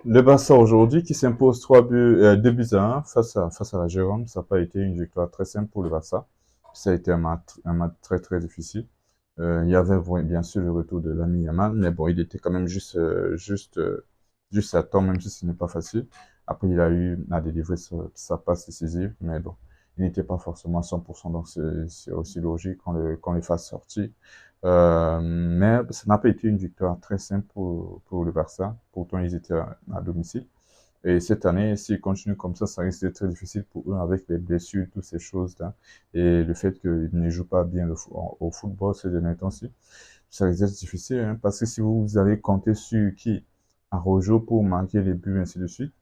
Le Barça aujourd'hui qui s'impose 2 buts à 1 face à la Gérone, ça n'a pas été une victoire très simple pour le Barça. Ça a été un match très très difficile. Il y avait bien sûr le retour de l'ami Yamal, mais bon, il était quand même juste à temps, même si ce n'est pas facile. Après, il a eu à délivrer sa passe décisive, mais bon, il n'était pas forcément à 100%, donc c'est aussi logique qu'on les fasse sortir. Mais ça n'a pas été une victoire très simple pour le Barça. Pourtant, ils étaient à domicile. Et cette année, s'ils continuent comme ça risque d'être très difficile pour eux avec les blessures, toutes ces choses-là. Et le fait qu'ils ne jouent pas bien au football ces derniers temps-ci, ça risque d'être difficile, hein, parce que si vous allez compter sur qui Araujo pour marquer les buts, ainsi de suite,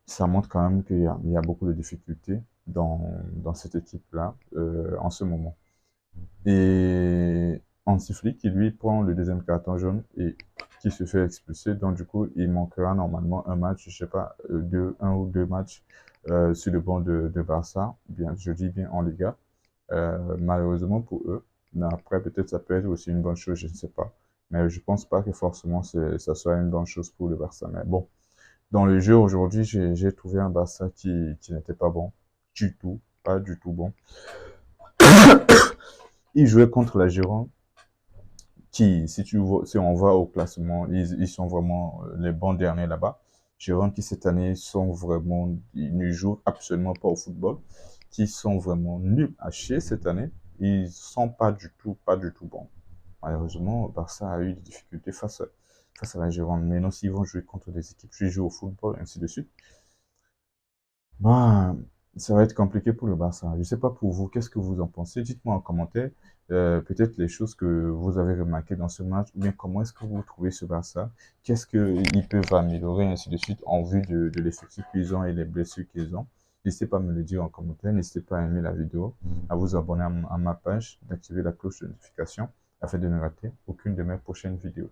ça montre quand même qu'il y a beaucoup de difficultés dans cette équipe-là en ce moment. Et Hansi Flick, qui lui prend le deuxième carton jaune et qui se fait expulser. Donc, du coup, il manquera normalement un match, je sais pas, un ou deux matchs sur le banc de Barça. Bien, je dis bien en Liga. Malheureusement pour eux. Mais après, peut-être ça peut être aussi une bonne chose, je ne sais pas. Mais je pense pas que forcément ça soit une bonne chose pour le Barça. Mais bon, dans le jeu aujourd'hui, j'ai trouvé un Barça qui n'était pas bon du tout, pas du tout bon. Il jouait contre la Gironde qui, si on voit au classement, ils sont vraiment les bons derniers là-bas. Jérôme qui cette année sont vraiment, ils ne jouent absolument pas au football, qui sont vraiment nuls à chier cette année. Ils sont pas du tout bons. Malheureusement, Barça a eu des difficultés face à la Gironde. Maintenant, s'ils vont jouer contre des équipes qui jouent au football, ainsi de suite, bah, ça va être compliqué pour le Barça. Je ne sais pas pour vous, qu'est-ce que vous en pensez? Dites-moi en commentaire, peut-être les choses que vous avez remarquées dans ce match, ou bien comment est-ce que vous trouvez ce Barça? Qu'est-ce qu'ils peuvent améliorer, ainsi de suite, en vue de l'effectif qu'ils ont et les blessures qu'ils ont. N'hésitez pas à me le dire en commentaire, n'hésitez pas à aimer la vidéo, à vous abonner à ma page, d'activer la cloche de notification afin de ne rater aucune de mes prochaines vidéos.